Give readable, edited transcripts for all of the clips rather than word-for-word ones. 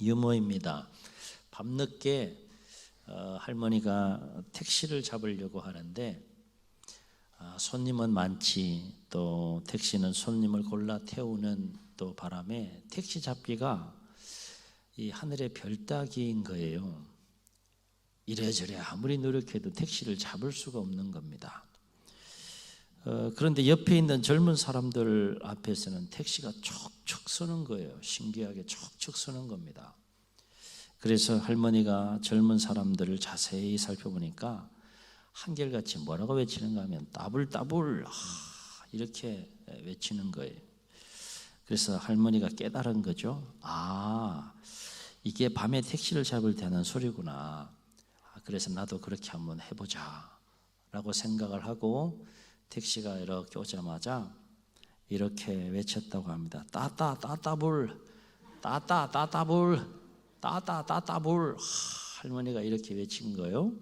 유모입니다. 밤늦게 할머니가 택시를 잡으려고 하는데 손님은 많지, 또 택시는 손님을 골라 태우는 또 바람에 택시 잡기가 이 하늘의 별 따기인 거예요. 이래저래 아무리 노력해도 택시를 잡을 수가 없는 겁니다. 그런데 옆에 있는 젊은 사람들 앞에서는 택시가 척척 서는 거예요. 신기하게 척척 서는 겁니다. 그래서 할머니가 젊은 사람들을 자세히 살펴보니까 한결같이 뭐라고 외치는가 하면 따불따불 이렇게 외치는 거예요. 그래서 할머니가 깨달은 거죠. 이게 밤에 택시를 잡을 때 하는 소리구나. 그래서 나도 그렇게 한번 해보자 라고 생각을 하고 택시가 이렇게 오자마자 이렇게 외쳤다고 합니다. 따따따따불, 따따따따불, 따따따따불. 할머니가 이렇게 외친 거예요.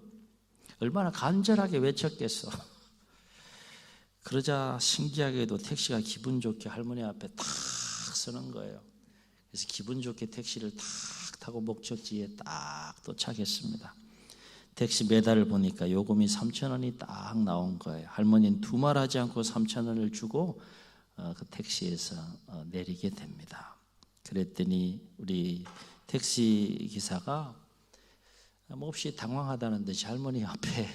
얼마나 간절하게 외쳤겠어. 그러자 신기하게도 택시가 기분 좋게 할머니 앞에 탁 서는 거예요. 그래서 기분 좋게 택시를 탁 타고 목적지에 딱 도착했습니다. 택시 매달을 보니까 요금이 3,000원이 딱 나온 거예요. 할머니는 두말하지 않고 3,000원을 주고 그 택시에서 내리게 됩니다. 그랬더니 우리 택시 기사가 몹시 당황하다는 듯이 할머니 앞에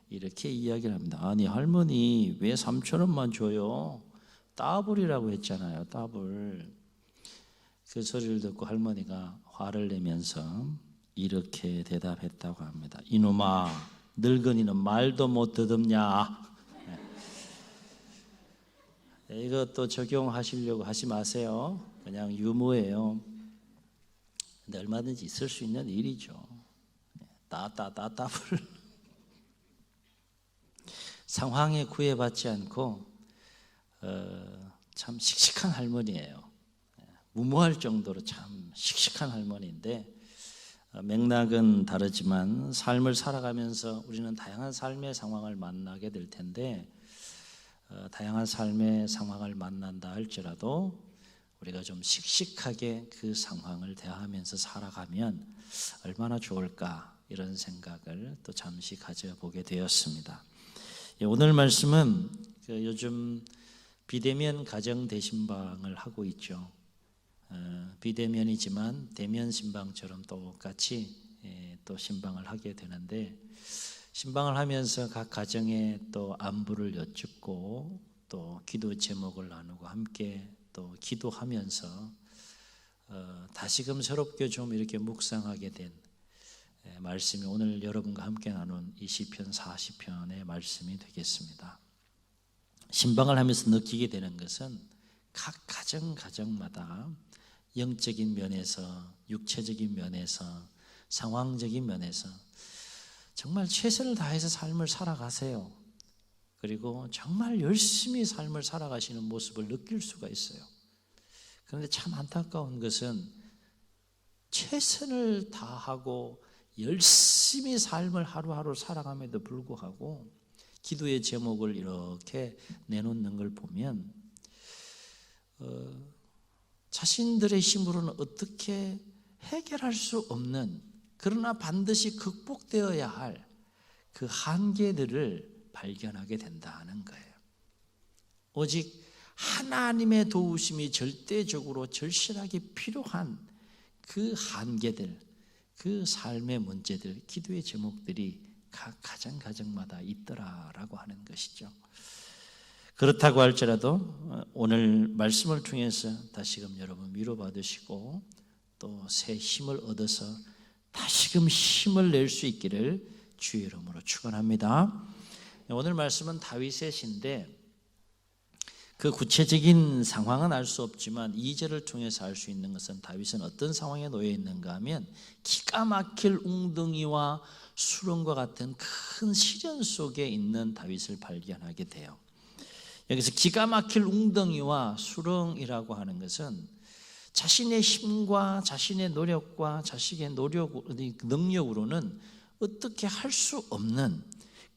이렇게 이야기를 합니다. 아니 할머니 왜 3,000원만 줘요? 따블이라고 했잖아요. 따블. 그 소리를 듣고 할머니가 화를 내면서 이렇게 대답했다고 합니다. 이놈아, 늙은이는 말도 못 듣냐? 이것도 적용하시려고 하지 마세요. 그냥 유머예요. 근데 얼마든지 있을 수 있는 일이죠. 따따따따불. 상황에 구애받지 않고 참 씩씩한 할머니예요. 무모할 정도로 참 씩씩한 할머니인데 맥락은 다르지만 삶을 살아가면서 우리는 다양한 삶의 상황을 만나게 될 텐데 다양한 삶의 상황을 만난다 할지라도 우리가 좀 씩씩하게 그 상황을 대하면서 살아가면 얼마나 좋을까 이런 생각을 또 잠시 가져보게 되었습니다. 오늘 말씀은 요즘 비대면 가정 대신방을 하고 있죠. 비대면이지만 대면 신방처럼 똑같이 또 신방을 하게 되는데 신방을 하면서 각 가정의 또 안부를 여쭙고 또 기도 제목을 나누고 함께 또 기도하면서 다시금 새롭게 좀 이렇게 묵상하게 된 말씀이 오늘 여러분과 함께 나눈 이 시편 40편의 말씀이 되겠습니다. 신방을 하면서 느끼게 되는 것은 각 가정마다 영적인 면에서, 육체적인 면에서, 상황적인 면에서 정말 최선을 다해서 삶을 살아가세요. 그리고 정말 열심히 삶을 살아가시는 모습을 느낄 수가 있어요. 그런데 참 안타까운 것은 최선을 다하고 열심히 삶을 하루하루 살아감에도 불구하고 기도의 제목을 이렇게 내놓는 걸 보면 자신들의 힘으로는 어떻게 해결할 수 없는, 그러나 반드시 극복되어야 할 그 한계들을 발견하게 된다는 거예요. 오직 하나님의 도우심이 절대적으로 절실하게 필요한 그 한계들, 그 삶의 문제들, 기도의 제목들이 각 가정마다 있더라라고 하는 것이죠. 그렇다고 할지라도 오늘 말씀을 통해서 다시금 여러분 위로받으시고 또 새 힘을 얻어서 다시금 힘을 낼 수 있기를 주의 이름으로 축원합니다. 오늘 말씀은 다윗의 시인데 그 구체적인 상황은 알 수 없지만 2절을 통해서 알 수 있는 것은 다윗은 어떤 상황에 놓여 있는가 하면 기가 막힐 웅덩이와 수렁과 같은 큰 시련 속에 있는 다윗을 발견하게 돼요. 여기서 기가 막힐 웅덩이와 수렁이라고 하는 것은 자신의 힘과 자신의 노력과 자신의 능력으로는 어떻게 할 수 없는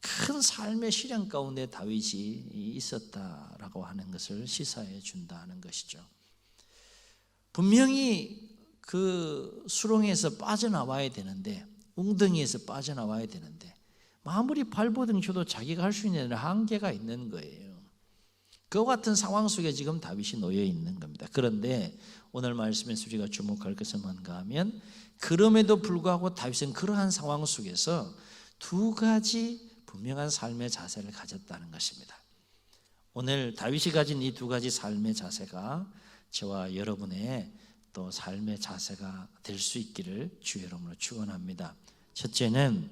큰 삶의 시련 가운데 다윗이 있었다라고 하는 것을 시사해 준다는 것이죠. 분명히 그 수렁에서 빠져나와야 되는데, 웅덩이에서 빠져나와야 되는데 아무리 발버둥 쳐도 자기가 할 수 있는 한계가 있는 거예요. 그와 같은 상황 속에 지금 다윗이 놓여 있는 겁니다. 그런데 오늘 말씀에서 우리가 주목할 것은 뭔가 하면, 그럼에도 불구하고 다윗은 그러한 상황 속에서 두 가지 분명한 삶의 자세를 가졌다는 것입니다. 오늘 다윗이 가진 이 두 가지 삶의 자세가 저와 여러분의 또 삶의 자세가 될 수 있기를 주의 이름으로 축원합니다. 첫째는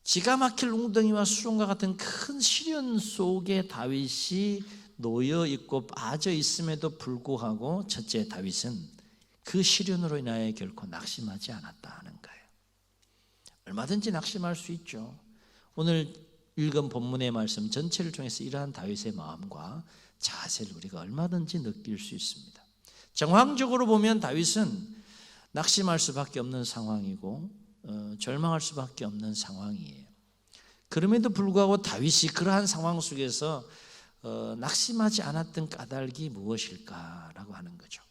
기가 막힐 웅덩이와 수렁과 같은 큰 시련 속에 다윗이 놓여 있고 빠져 있음에도 불구하고, 첫째, 다윗은 그 시련으로 인하여 결코 낙심하지 않았다 하는 거예요. 얼마든지 낙심할 수 있죠. 오늘 읽은 본문의 말씀 전체를 통해서 이러한 다윗의 마음과 자세를 우리가 얼마든지 느낄 수 있습니다. 정황적으로 보면 다윗은 낙심할 수밖에 없는 상황이고 절망할 수밖에 없는 상황이에요. 그럼에도 불구하고 다윗이 그러한 상황 속에서 낙심하지 않았던 까닭이 무엇일까라고 하는 거죠.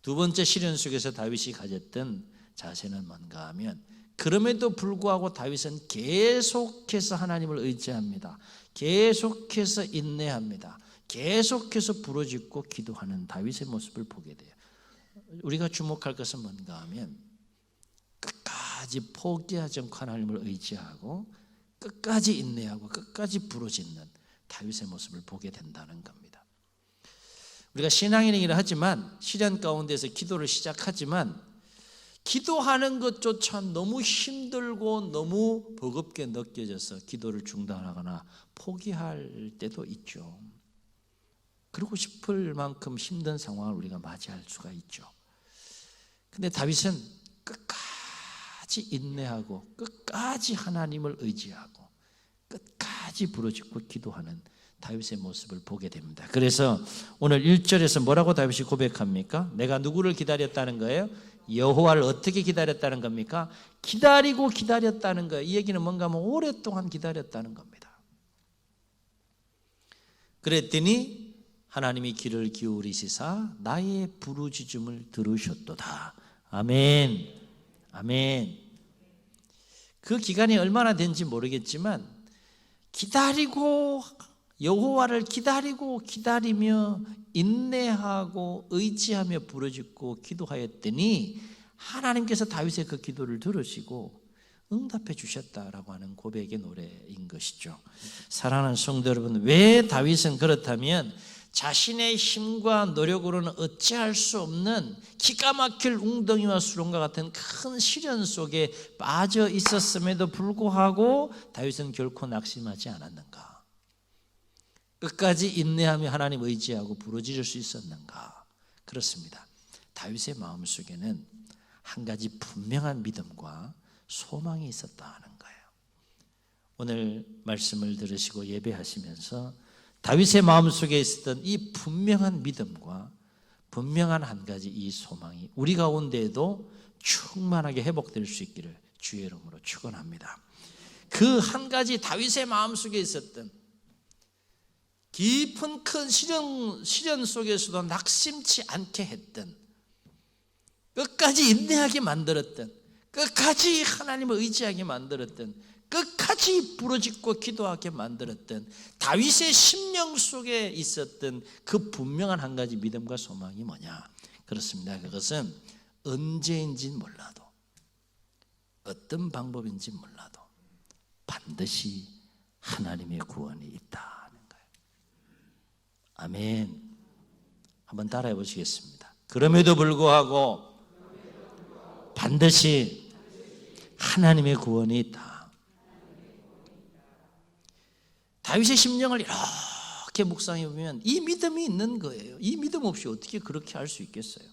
두 번째 시련 속에서 다윗이 가졌던 자세는 뭔가 하면, 그럼에도 불구하고 다윗은 계속해서 하나님을 의지합니다. 계속해서 인내합니다. 계속해서 부르짖고 기도하는 다윗의 모습을 보게 돼요. 우리가 주목할 것은 뭔가 하면, 끝까지 포기하지 않고 하나님을 의지하고 끝까지 인내하고 끝까지 부르짖는 다윗의 모습을 보게 된다는 겁니다. 우리가 신앙인이라 하지만, 시련 가운데서 기도를 시작하지만 기도하는 것조차 너무 힘들고 너무 버겁게 느껴져서 기도를 중단하거나 포기할 때도 있죠. 그러고 싶을 만큼 힘든 상황을 우리가 맞이할 수가 있죠. 근데 다윗은 끝까지 인내하고 끝까지 하나님을 의지하고 끝까지 부르짖고 기도하는 다윗의 모습을 보게 됩니다. 그래서 오늘 1절에서 뭐라고 다윗이 고백합니까? 내가 누구를 기다렸다는 거예요? 여호와를 어떻게 기다렸다는 겁니까? 기다리고 기다렸다는 거예요. 이 얘기는 뭔가 하면 오랫동안 기다렸다는 겁니다. 그랬더니 하나님이 귀를 기울이시사 나의 부르짖음을 들으셨도다. 아멘. 아멘. 그 기간이 얼마나 된지 모르겠지만 기다리고, 여호와를 기다리고 기다리며 인내하고 의지하며 부르짖고 기도하였더니 하나님께서 다윗의 그 기도를 들으시고 응답해 주셨다라고 하는 고백의 노래인 것이죠. 사랑하는 성도 여러분, 왜 다윗은 그렇다면 자신의 힘과 노력으로는 어찌할 수 없는 기가 막힐 웅덩이와 수렁과 같은 큰 시련 속에 빠져 있었음에도 불구하고 다윗은 결코 낙심하지 않았는가? 끝까지 인내하며 하나님 의지하고 부르짖을 수 있었는가? 그렇습니다. 다윗의 마음속에는 한 가지 분명한 믿음과 소망이 있었다 하는 거예요. 오늘 말씀을 들으시고 예배하시면서 다윗의 마음속에 있었던 이 분명한 믿음과 분명한 한 가지 이 소망이 우리 가운데에도 충만하게 회복될 수 있기를 주의 이름으로 축원합니다. 그 한 가지 다윗의 마음속에 있었던 깊은 큰 시련 속에서도 낙심치 않게 했던, 끝까지 인내하게 만들었던, 끝까지 하나님을 의지하게 만들었던, 끝까지 부르짖고 기도하게 만들었던 다윗의 심령 속에 있었던 그 분명한 한 가지 믿음과 소망이 뭐냐? 그렇습니다. 그것은 언제인지 몰라도, 어떤 방법인지 몰라도 반드시 하나님의 구원이 있다 하는 거예요. 아멘. 한번 따라해 보시겠습니다. 그럼에도 불구하고 반드시 하나님의 구원이 있다. 다윗의 심령을 이렇게 묵상해 보면 이 믿음이 있는 거예요. 이 믿음 없이 어떻게 그렇게 할 수 있겠어요?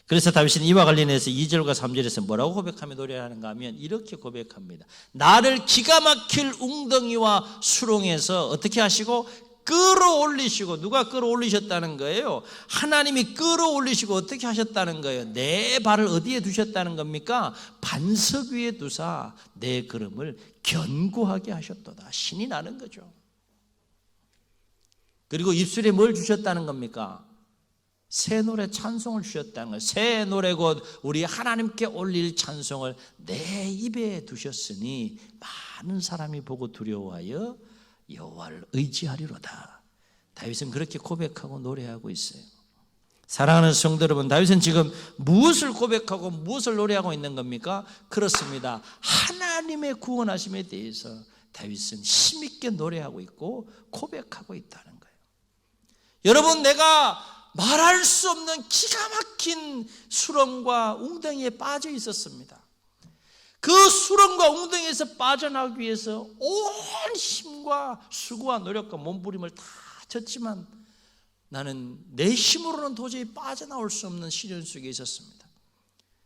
그래서 다윗은 이와 관련해서 2절과 3절에서 뭐라고 고백하며 노래하는가 하면 이렇게 고백합니다. 나를 기가 막힐 웅덩이와 수렁에서 어떻게 하시고 끌어올리시고, 누가 끌어올리셨다는 거예요? 하나님이 끌어올리시고 어떻게 하셨다는 거예요? 내 발을 어디에 두셨다는 겁니까? 반석 위에 두사 내 걸음을 견고하게 하셨도다. 신이 나는 거죠. 그리고 입술에 뭘 주셨다는 겁니까? 새 노래 찬송을 주셨다는 거예요. 새 노래 곧 우리 하나님께 올릴 찬송을 내 입에 두셨으니 많은 사람이 보고 두려워하여 여호와를 의지하리로다. 다윗은 그렇게 고백하고 노래하고 있어요. 사랑하는 성도 여러분, 다윗은 지금 무엇을 고백하고 무엇을 노래하고 있는 겁니까? 그렇습니다. 하나님의 구원하심에 대해서 다윗은 힘있게 노래하고 있고 고백하고 있다는 거예요. 여러분, 내가 말할 수 없는 기가 막힌 수렁과 웅덩이에 빠져 있었습니다. 그 수렁과 웅덩이에서 빠져나가기 위해서 온 힘과 수고와 노력과 몸부림을 다 쳤지만 나는 내 힘으로는 도저히 빠져나올 수 없는 시련 속에 있었습니다.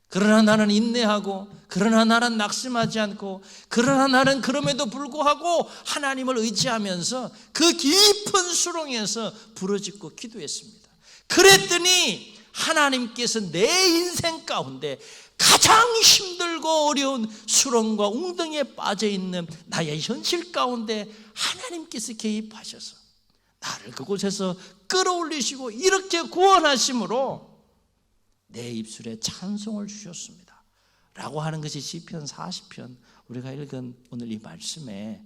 그러나 나는 인내하고, 그러나 나는 낙심하지 않고, 그러나 나는 그럼에도 불구하고 하나님을 의지하면서 그 깊은 수렁에서 부르짖고 기도했습니다. 그랬더니 하나님께서 내 인생 가운데 가장 힘들고 어려운 수렁과 웅덩이에 빠져있는 나의 현실 가운데 하나님께서 개입하셔서 나를 그곳에서 끌어올리시고 이렇게 구원하심으로 내 입술에 찬송을 주셨습니다 라고 하는 것이 시편 40편 우리가 읽은 오늘 이 말씀의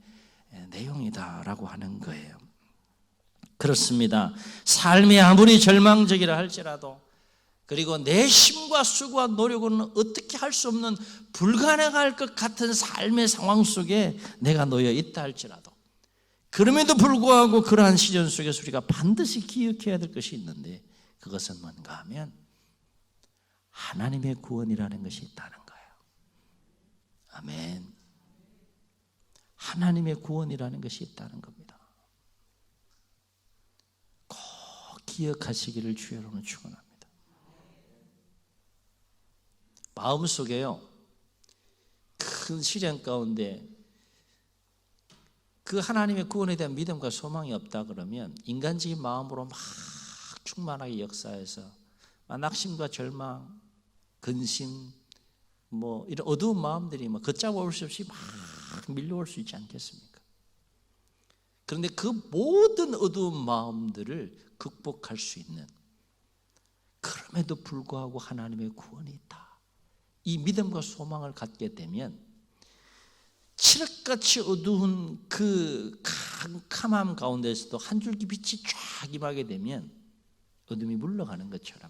내용이다 라고 하는 거예요. 그렇습니다. 삶이 아무리 절망적이라 할지라도, 그리고 내 힘과 수고와 노력으로는 어떻게 할 수 없는 불가능할 것 같은 삶의 상황 속에 내가 놓여 있다 할지라도, 그럼에도 불구하고 그러한 시련 속에서 우리가 반드시 기억해야 될 것이 있는데, 그것은 뭔가 하면 하나님의 구원이라는 것이 있다는 거예요. 아멘. 하나님의 구원이라는 것이 있다는 겁니다. 꼭 기억하시기를 주의 이름으로 축원합니다. 마음속에요, 큰 시련 가운데 그 하나님의 구원에 대한 믿음과 소망이 없다 그러면 인간적인 마음으로 막 충만하게 역사해서 낙심과 절망, 근심, 이런 어두운 마음들이 걷잡아 올 수 없이 막 밀려올 수 있지 않겠습니까? 그런데 그 모든 어두운 마음들을 극복할 수 있는, 그럼에도 불구하고 하나님의 구원이 있다, 이 믿음과 소망을 갖게 되면 칠흑같이 어두운 그 캄캄함 가운데서도 한 줄기 빛이 쫙 임하게 되면 어둠이 물러가는 것처럼,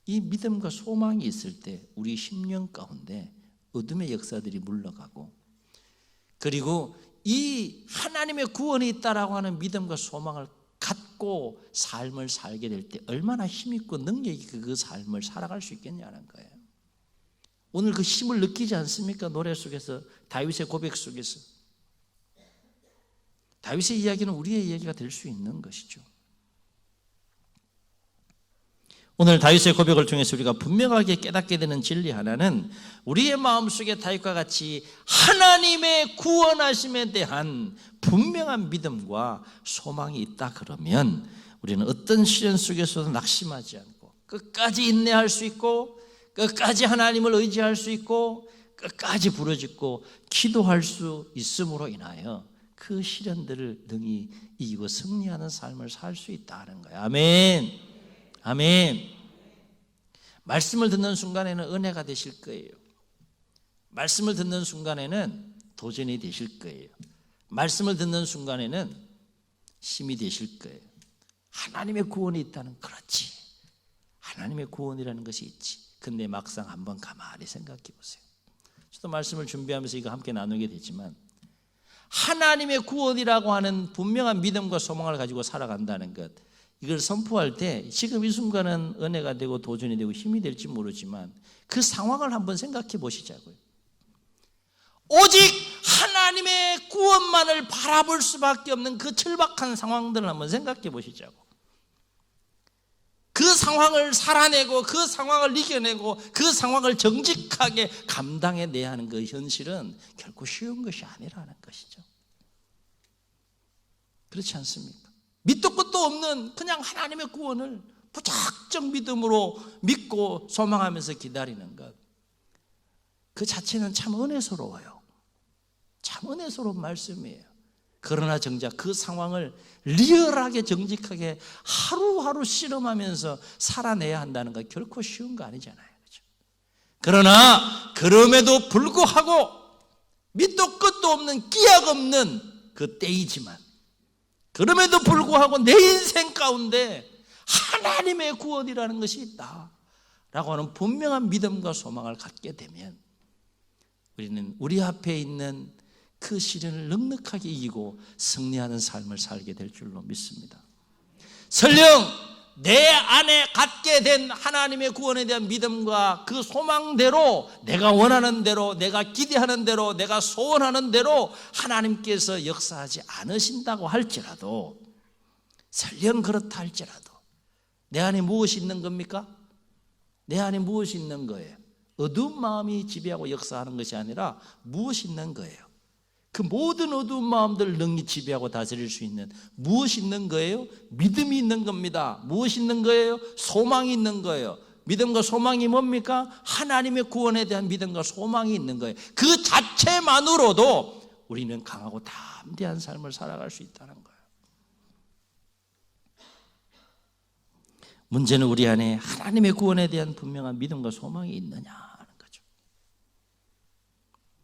이 믿음과 소망이 있을 때 우리 심령 가운데 어둠의 역사들이 물러가고, 그리고 이 하나님의 구원이 있다라고 하는 믿음과 소망을 갖고 삶을 살게 될 때 얼마나 힘있고 능력이 그 삶을 살아갈 수 있겠냐는 거예요. 오늘 그 힘을 느끼지 않습니까? 노래 속에서, 다윗의 고백 속에서. 다윗의 이야기는 우리의 이야기가 될 수 있는 것이죠. 오늘 다윗의 고백을 통해서 우리가 분명하게 깨닫게 되는 진리 하나는, 우리의 마음속에 다윗과 같이 하나님의 구원하심에 대한 분명한 믿음과 소망이 있다 그러면 우리는 어떤 시련 속에서도 낙심하지 않고 끝까지 인내할 수 있고, 끝까지 하나님을 의지할 수 있고, 끝까지 부르짖고 기도할 수 있음으로 인하여 그 시련들을 능히 이기고 승리하는 삶을 살 수 있다는 거예요. 아멘. 아멘. 말씀을 듣는 순간에는 은혜가 되실 거예요. 말씀을 듣는 순간에는 도전이 되실 거예요. 말씀을 듣는 순간에는 힘이 되실 거예요. 하나님의 구원이 있다는, 그렇지, 하나님의 구원이라는 것이 있지. 근데 막상 한번 가만히 생각해 보세요. 저도 말씀을 준비하면서 이거 함께 나누게 되지만, 하나님의 구원이라고 하는 분명한 믿음과 소망을 가지고 살아간다는 것, 이걸 선포할 때 지금 이 순간은 은혜가 되고 도전이 되고 힘이 될지 모르지만 그 상황을 한번 생각해 보시자고요. 오직 하나님의 구원만을 바라볼 수밖에 없는 그 절박한 상황들을 한번 생각해 보시자고. 그 상황을 살아내고 그 상황을 이겨내고 그 상황을 정직하게 감당해내야 하는 그 현실은 결코 쉬운 것이 아니라는 것이죠. 그렇지 않습니까? 밑도 끝도 없는 그냥 하나님의 구원을 무작정 믿음으로 믿고 소망하면서 기다리는 것, 그 자체는 참 은혜스러워요. 참 은혜스러운 말씀이에요. 그러나 정작 그 상황을 리얼하게 정직하게 하루하루 실험하면서 살아내야 한다는 거 결코 쉬운 거 아니잖아요. 그렇죠? 그러나 그럼에도 불구하고 밑도 끝도 없는 끼약 없는 그 때이지만 그럼에도 불구하고 내 인생 가운데 하나님의 구원이라는 것이 있다라고 하는 분명한 믿음과 소망을 갖게 되면 우리는 우리 앞에 있는 그 시련을 넉넉하게 이기고 승리하는 삶을 살게 될 줄로 믿습니다. 설령 내 안에 갖게 된 하나님의 구원에 대한 믿음과 그 소망대로 내가 원하는 대로 내가 기대하는 대로 내가 소원하는 대로 하나님께서 역사하지 않으신다고 할지라도 설령 그렇다 할지라도 내 안에 무엇이 있는 겁니까? 내 안에 무엇이 있는 거예요? 어두운 마음이 지배하고 역사하는 것이 아니라 무엇이 있는 거예요? 그 모든 어두운 마음들을 능히 지배하고 다스릴 수 있는 무엇이 있는 거예요? 믿음이 있는 겁니다. 무엇이 있는 거예요? 소망이 있는 거예요. 믿음과 소망이 뭡니까? 하나님의 구원에 대한 믿음과 소망이 있는 거예요. 그 자체만으로도 우리는 강하고 담대한 삶을 살아갈 수 있다는 거예요. 문제는 우리 안에 하나님의 구원에 대한 분명한 믿음과 소망이 있느냐 하는 거죠.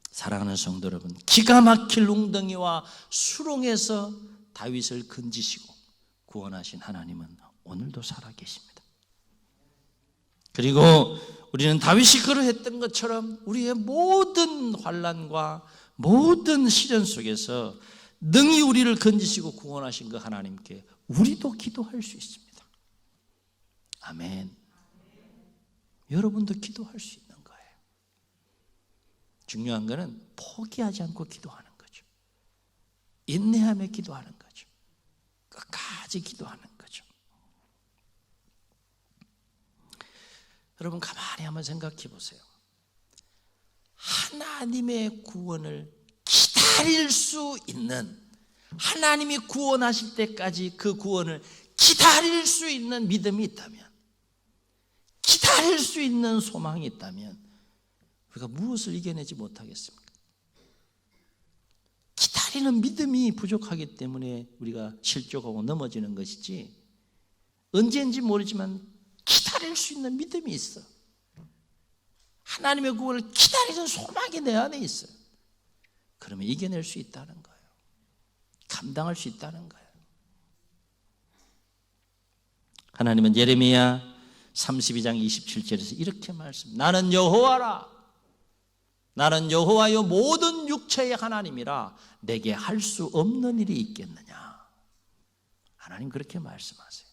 사랑하는 성도 여러분, 기가 막힐 웅덩이와 수렁에서 다윗을 건지시고 구원하신 하나님은 오늘도 살아계십니다. 그리고 우리는 다윗이 그러했던 것처럼 우리의 모든 환난과 모든 시련 속에서 능히 우리를 건지시고 구원하신 그 하나님께 우리도 기도할 수 있습니다. 아멘. 여러분도 기도할 수 있는 거예요. 중요한 것은 포기하지 않고 기도하는 거죠. 인내하며 기도하는 거죠. 끝까지 기도하는 거죠. 여러분 가만히 한번 생각해 보세요. 하나님의 구원을 기다릴 수 있는, 하나님이 구원하실 때까지 그 구원을 기다릴 수 있는 믿음이 있다면, 기다릴 수 있는 소망이 있다면 우리가 무엇을 이겨내지 못하겠습니까? 기다리는 믿음이 부족하기 때문에 우리가 실족하고 넘어지는 것이지, 언제인지 모르지만 기다릴 수 있는 믿음이 있어. 하나님의 구원을 기다리는 소망이 내 안에 있어요. 그러면 이겨낼 수 있다는 거예요. 감당할 수 있다는 거예요. 하나님은 예레미야 32장 27절에서 이렇게 말씀, 나는 여호와라, 나는 여호와여 모든 육체의 하나님이라 내게 할 수 없는 일이 있겠느냐. 하나님 그렇게 말씀하세요.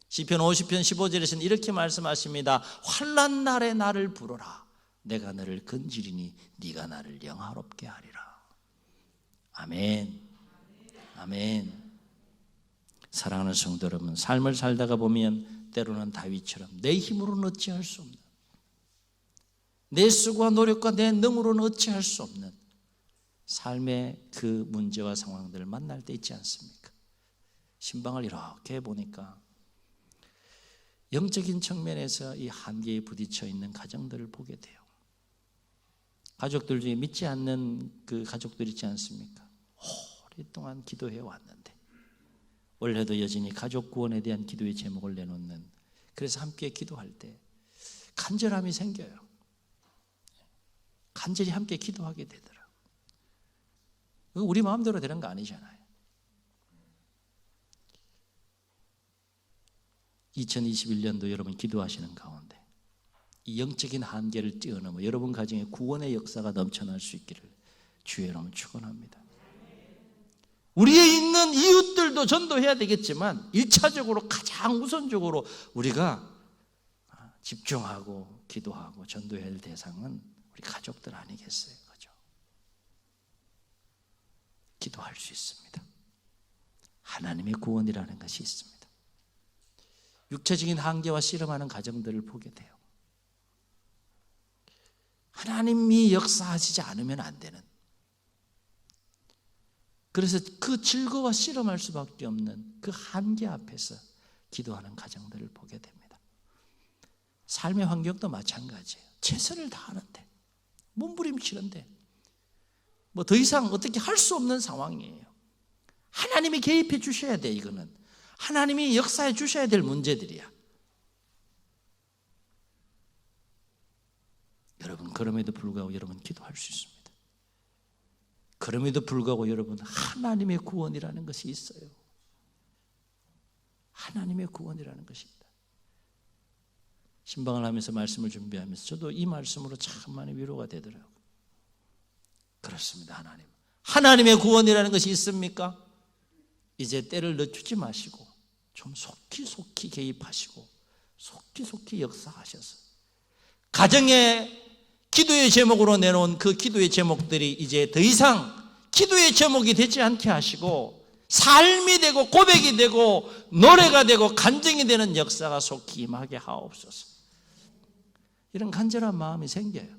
시편 50편 15절에서는 이렇게 말씀하십니다. 환난 날에 나를 부르라, 내가 너를 건지리니 네가 나를 영화롭게 하리라. 아멘. 아멘. 사랑하는 성도 여러분, 삶을 살다가 보면 때로는 다윗처럼 내 힘으로는 어찌할 수 없는, 내 수고와 노력과 내 능으로는 어찌할 수 없는 삶의 그 문제와 상황들을 만날 때 있지 않습니까? 신방을 이렇게 보니까 영적인 측면에서 이 한계에 부딪혀 있는 가정들을 보게 돼요. 가족들 중에 믿지 않는 그 가족들 있지 않습니까? 오랫동안 기도해 왔는데 올해도 여전히 가족 구원에 대한 기도의 제목을 내놓는, 그래서 함께 기도할 때 간절함이 생겨요. 간절히 함께 기도하게 되더라고요. 우리 마음대로 되는 거 아니잖아요. 2021년도 여러분 기도하시는 가운데 이 영적인 한계를 뛰어넘어 여러분 가정에 구원의 역사가 넘쳐날 수 있기를 주의 이름으로 축원합니다. 우리의 있는 이웃들도 전도해야 되겠지만 1차적으로 가장 우선적으로 우리가 집중하고 기도하고 전도해야 할 대상은 우리 가족들 아니겠어요? 그죠? 기도할 수 있습니다. 하나님의 구원이라는 것이 있습니다. 육체적인 한계와 씨름하는 가정들을 보게 돼요. 하나님이 역사하시지 않으면 안 되는, 그래서 그 즐거워 씨름할 수밖에 없는 그 한계 앞에서 기도하는 가정들을 보게 됩니다. 삶의 환경도 마찬가지예요. 최선을 다하는데, 몸부림치는데 뭐 더 이상 어떻게 할 수 없는 상황이에요. 하나님이 개입해 주셔야 돼. 이거는 하나님이 역사해 주셔야 될 문제들이야. 여러분, 그럼에도 불구하고 여러분 기도할 수 있습니다. 그럼에도 불구하고 여러분, 하나님의 구원이라는 것이 있어요. 하나님의 구원이라는 것입니다. 신방을 하면서 말씀을 준비하면서 저도 이 말씀으로 참 많이 위로가 되더라고요. 그렇습니다. 하나님의 구원이라는 것이 있습니까? 이제 때를 늦추지 마시고 좀 속히 개입하시고 속히 역사하셔서 가정의 기도의 제목으로 내놓은 그 기도의 제목들이 이제 더 이상 기도의 제목이 되지 않게 하시고 삶이 되고 고백이 되고 노래가 되고 간증이 되는 역사가 속히 임하게 하옵소서. 이런 간절한 마음이 생겨요.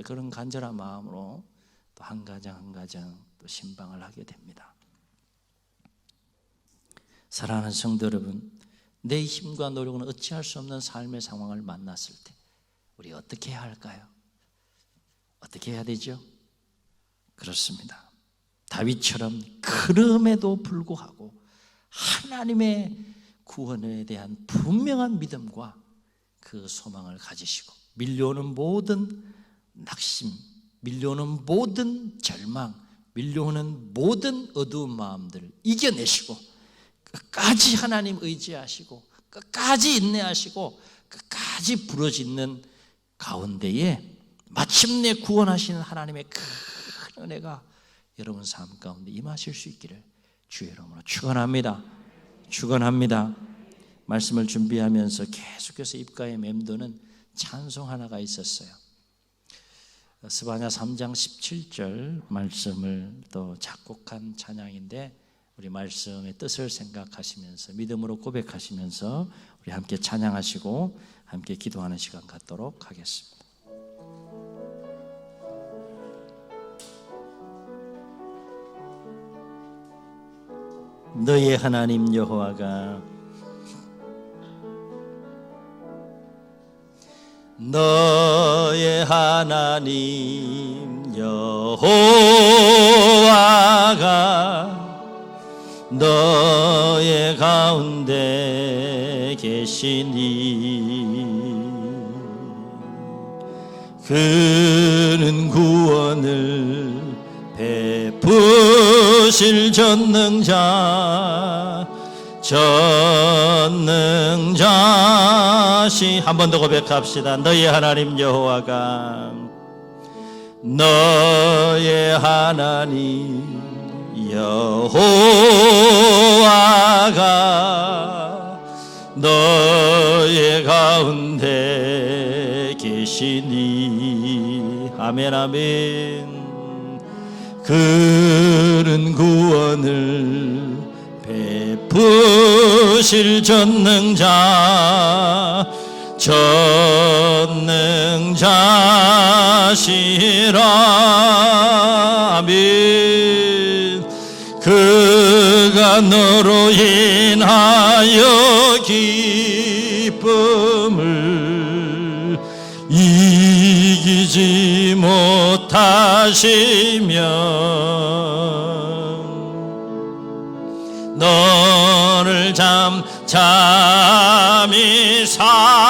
그런 간절한 마음으로 또 한 가정 한 가정 또 신방을 하게 됩니다. 사랑하는 성도 여러분, 내 힘과 노력은 어찌할 수 없는 삶의 상황을 만났을 때 우리 어떻게 해야 할까요? 어떻게 해야 되죠? 그렇습니다. 다윗처럼 그럼에도 불구하고 하나님의 구원에 대한 분명한 믿음과 그 소망을 가지시고 밀려오는 모든 낙심, 밀려오는 모든 절망, 밀려오는 모든 어두운 마음들을 이겨내시고 끝까지 하나님 의지하시고 끝까지 인내하시고 끝까지 부르짖는 가운데에 마침내 구원하시는 하나님의 큰 은혜가 여러분 삶 가운데 임하실 수 있기를 주의 이름으로 축원합니다. 축원합니다. 말씀을 준비하면서 계속해서 입가에 맴도는 찬송 하나가 있었어요. 스바냐 3장 17절 말씀을 또 작곡한 찬양인데 우리 말씀의 뜻을 생각하시면서 믿음으로 고백하시면서 우리 함께 찬양하시고 함께 기도하는 시간 갖도록 하겠습니다. 너의 하나님 여호와가 너의 하나님 여호와가 너의 가운데 계시니 그는 구원을 베푸실 전능자시. 한 번 더 고백합시다. 너의 하나님 여호와가 너의 하나님 여호와가 너의 가운데 계시니 아멘 아멘. 그는 구원을 베푸실 전능자시라 아멘. 그가 너로 인하여 기쁨을 이기지 못하시면 너를 잠잠히 사랑하시며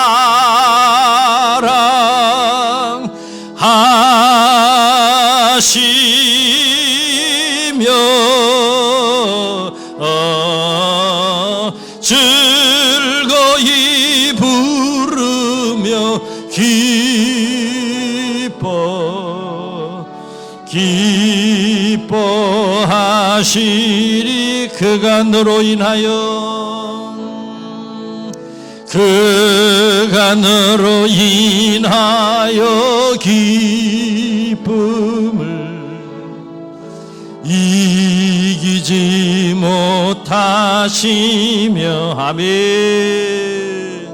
즐거이 부르며 기뻐하시리. 그가 너로 인하여 기쁨을 이기지 못하시며 아멘.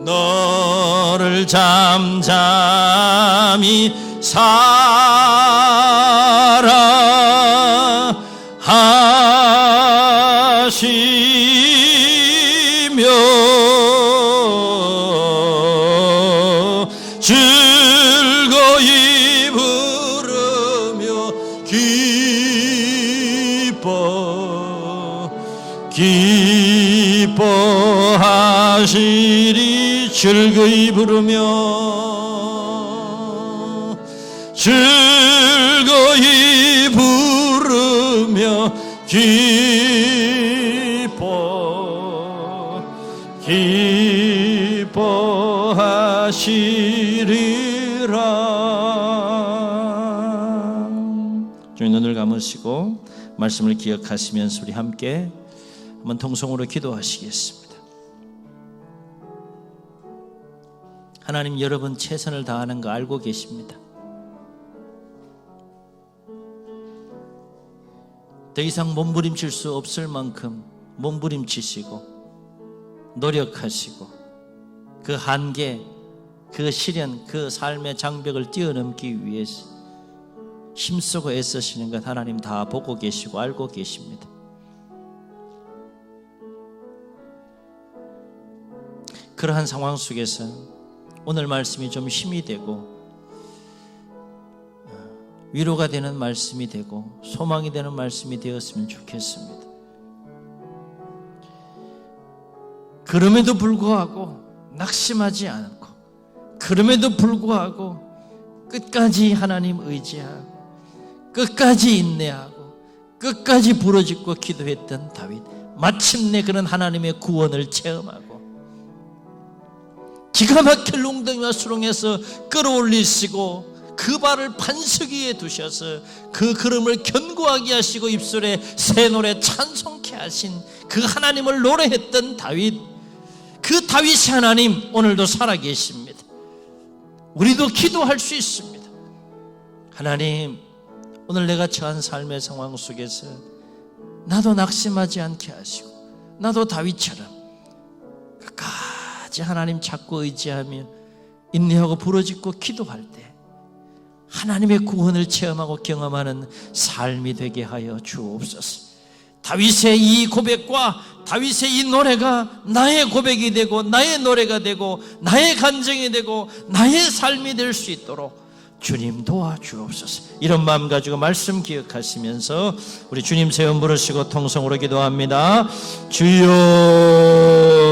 너를 잠잠히 사랑하시며 즐거이 부르며 기뻐하시리 즐거이 부르며 즐거이 부르며 기뻐하시리라. 주님 눈을 감으시고 말씀을 기억하시면서 우리 함께 한번 통성으로 기도하시겠습니다. 하나님, 여러분 최선을 다하는 거 알고 계십니다. 더 이상 몸부림칠 수 없을 만큼 몸부림치시고 노력하시고 그 한계, 그 시련, 그 삶의 장벽을 뛰어넘기 위해서 힘쓰고 애쓰시는 것 하나님 다 보고 계시고 알고 계십니다. 그러한 상황 속에서 오늘 말씀이 좀 힘이 되고 위로가 되는 말씀이 되고 소망이 되는 말씀이 되었으면 좋겠습니다. 그럼에도 불구하고 낙심하지 않고, 그럼에도 불구하고 끝까지 하나님 의지하고 끝까지 인내하고 끝까지 부르짖고 기도했던 다윗, 마침내 그는 하나님의 구원을 체험하고 기가 막힐 웅덩이와 수렁에서 끌어올리시고 그 발을 반석 위에 두셔서 그 걸음을 견고하게 하시고 입술에 새 노래 찬송케 하신 그 하나님을 노래했던 다윗, 그 다윗이 하나님 오늘도 살아계십니다. 우리도 기도할 수 있습니다. 하나님, 오늘 내가 처한 삶의 상황 속에서 나도 낙심하지 않게 하시고 나도 다윗처럼 끝까지 하나님 찾고 의지하며 인내하고 부르짖고 기도할 때 하나님의 구원을 체험하고 경험하는 삶이 되게 하여 주옵소서. 다윗의 이 고백과 다윗의 이 노래가 나의 고백이 되고 나의 노래가 되고 나의 간증이 되고 나의 삶이 될 수 있도록 주님 도와주옵소서. 이런 마음 가지고 말씀 기억하시면서 우리 주님 세 번 부르시고 통성으로 기도합니다. 주여